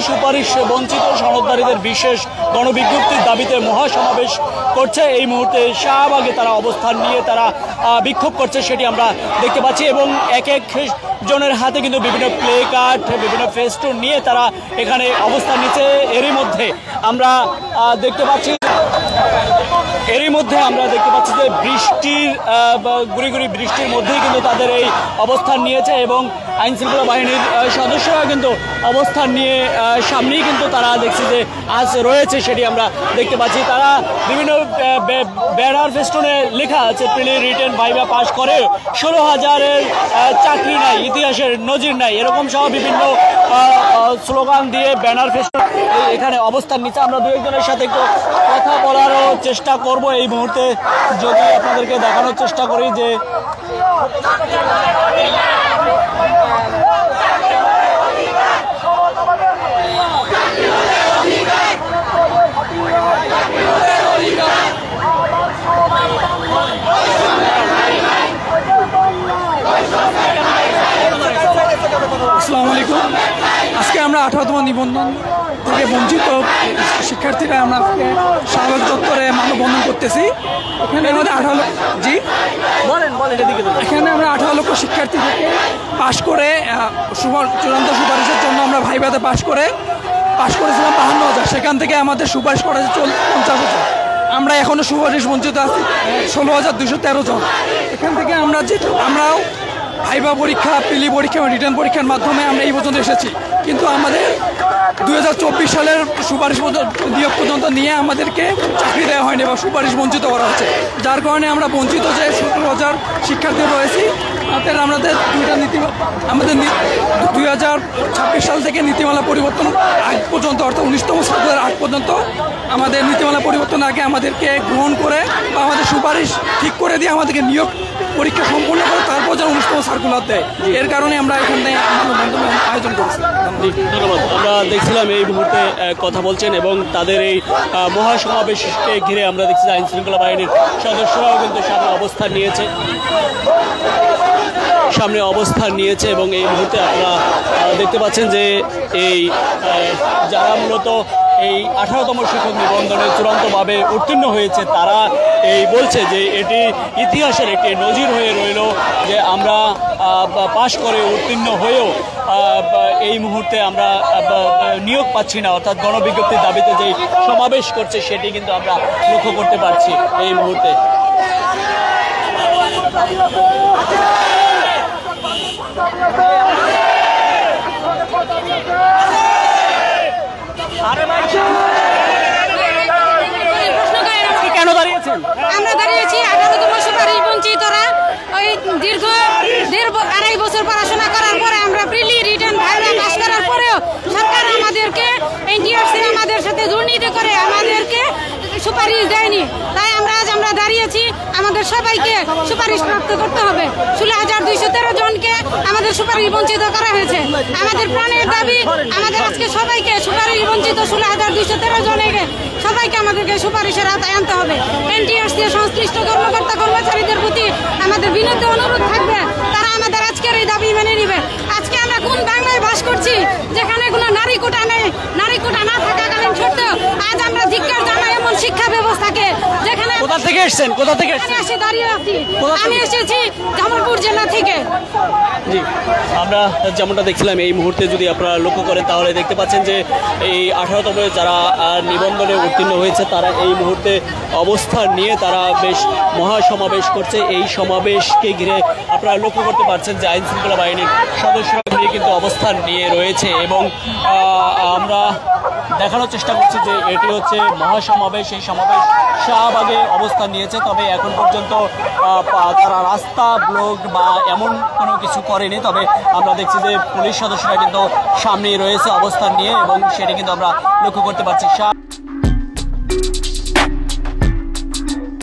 সুপারিশ বঞ্চিত সনদধারীদের বিশেষ গণবিজ্ঞপ্তির দাবিতে মহাসমাবেশ করছে। এই মুহূর্তে শাহবাগে তারা অবস্থান নিয়ে তারা বিক্ষোভ করছে, সেটি আমরা দেখতে পাচ্ছি। এবং এক এক জনের হাতে কিন্তু বিভিন্ন প্লে কার্ড, বিভিন্ন ফেস্টুন নিয়ে তারা এখানে অবস্থান নিচ্ছে। এরই মধ্যে আমরা দেখতে পাচ্ছি যে বৃষ্টির গুড়ি গুড়ি বৃষ্টির মধ্যেই কিন্তু তাদের এই অবস্থান নিয়েছে এবং আইন শৃঙ্খলা বাহিনীর সদস্যরা কিন্তু অবস্থান নিয়ে সামনেই কিন্তু তারা দেখছি যে আজ রয়েছে, সেটি আমরা দেখতে পাচ্ছি। তারা বিভিন্ন ব্যানার ফেস্টুনে লেখা আছে প্রিলি রিটেন ভাইভা পাস করে 16,000-এর চাকরি নাই, ইতিহাসের নজির নাই, এরকম সহ বিভিন্ন স্লোগান দিয়ে ব্যানার ফেস্টুন এখানে অবস্থান নিচ্ছে। আমরা দু একজনের সাথে একটু কথা বলারও চেষ্টা করব এই মুহূর্তে, যদি আপনাদেরকে দেখানোর চেষ্টা করি যে আসসালামু আলাইকুম। আজকে আমরা 18তম নিবন্ধন থেকে বঞ্চিত শিক্ষার্থীরা আমরা আজকে শাহবাগ চত্বরে মানববন্ধন করতেছি। এখানে আমাদের 18 লক্ষ শিক্ষার্থী থেকে পাশ করে চূড়ান্ত সুপারিশের জন্য আমরা ভাইভাতে পাশ করেছিলাম 52,000, সেখান থেকে আমাদের সুপারিশ করা হয়েছে 50,000। আমরা এখনও সুপারিশ বঞ্চিত আছি 16,213 জন। এখান থেকে আমরাও ভাইভা পরীক্ষা, প্রিলি পরীক্ষা এবং রিটার্ন পরীক্ষার মাধ্যমে আমরা এই পর্যন্ত এসেছি, কিন্তু আমাদের 2024 সালের সুপারিশ নিয়োগ পর্যন্ত নিয়ে আমাদেরকে চাকরি দেওয়া হয়নি বা সুপারিশ বঞ্চিত করা হচ্ছে, যার কারণে আমরা বঞ্চিত যে 17,000 শিক্ষার্থী রয়েছি। আমাদের 2026 সাল থেকে নীতিমালা পরিবর্তন আগ পর্যন্ত, অর্থাৎ 19তম সার্কুলার আগ পর্যন্ত আমাদের নীতিমালা পরিবর্তন আগে আমাদেরকে গ্রহণ করে বা আমাদের সুপারিশ ঠিক করে দিয়ে আমাদেরকে নিয়োগ পরীক্ষা সম্পূর্ণ করে তারপর যেন 19তম সার্কুলার দেয়। এর কারণে আমরা এখানে মানববন্ধন আয়োজন করেছি। ধন্যবাদ। আমরা দেখছিলাম এই মুহূর্তে কথা বলছেন এবং তাদের এই মহাসমাবেশকে ঘিরে আমরা দেখছি আইন শৃঙ্খলা বাহিনীর সদস্যরাও কিন্তু সামনে অবস্থান নিয়েছে এবং এই মুহূর্তে আপনারা দেখতে পাচ্ছেন যে এই যারা মূলত এই 18তম শিক্ষক নিবন্ধনে চূড়ান্তভাবে উত্তীর্ণ হয়েছে, তারা এই বলছে যে এটি ইতিহাসের একটি নজির হয়ে রইল যে আমরা পাশ করে উত্তীর্ণ হয়েও এই মুহূর্তে আমরা নিয়োগ পাচ্ছি না, অর্থাৎ গণবিজ্ঞপ্তির দাবিতে যে সমাবেশ করছে সেটি কিন্তু আমরা লক্ষ্য করতে পারছি এই মুহূর্তে। কেন দাঁড়িয়েছেন? আমরা দাঁড়িয়েছি 18তম সুপারিশ বঞ্চিতরা ওই দীর্ঘ 2.5 বছর পড়াশোনা করার পরে আমরা প্রিলি রিটার্ন ভাইভা পাস করার পরেও সরকার আমাদেরকে এনটিআরসি আমাদের সাথে দুর্নীতি করে আমাদেরকে সুপারিশ দেয়নি। তাই আমরা দাঁড়িয়েছি, আমাদের সবাইকে সুপারিশ প্রাপ্ত করতে হবে। 16,213 জনকে আমাদের সুপারিশ বঞ্চিত করা হয়েছে। আমাদের প্রাণের দাবি, আমাদের আজকে সবাইকে সুপারিশ বঞ্চিত 16,213 জনকে সবাইকে আমাদেরকে সুপারিশের আওতায় আনতে হবে। এনটিআরসি সংশ্লিষ্ট কর্মকর্তা কর্মচারীদের প্রতি আমাদের বিনীত অনুরোধ থাকবে, তারা আমাদের আজকের এই দাবি মেনে নিবে। আজকে আমরা কোন বাংলায় বাস করছি যেখানে কোনো নারী কোটা নেই, নারী কোটা না থাকাকালীন সত্ত্বেও আজ আমরা ধিক্কার জানাই এমন শিক্ষা ব্যবস্থাকে, যেখানে কোথা থেকে এসেছেন? দাঁড়িয়ে আছি, আমি এসেছি জামালপুর জেলা থেকে। জি, আমরা যেমনটা দেখছিলাম এই মুহূর্তে যদি আপনারা লক্ষ্য করেন তাহলে দেখতে পাচ্ছেন যে এই 18তম যারা নিবন্ধনে উত্তীর্ণ হয়েছে তারা এই মুহূর্তে অবস্থান নিয়ে তারা বেশ মহাসমাবেশ করছে। এই সমাবেশকে ঘিরে আপনারা লক্ষ্য করতে পারছেন যে আইন শৃঙ্খলা বাহিনীর সদস্যরা কিন্তু অবস্থান নিয়ে রয়েছে এবং আমরা দেখানোর চেষ্টা করছি যে এটি হচ্ছে মহাসমাবেশ। এই সমাবেশ শাহবাগে অবস্থান নিয়েছে, তবে এখন পর্যন্ত তারা রাস্তা ব্লক বা এমন কোনো কিছু করেনি। তবে আমরা দেখছি যে পুলিশ সদস্যরা কিন্তু সামনেই রয়েছে অবস্থান নিয়ে এবং সেটি কিন্তু আমরা লক্ষ্য করতে পারছি।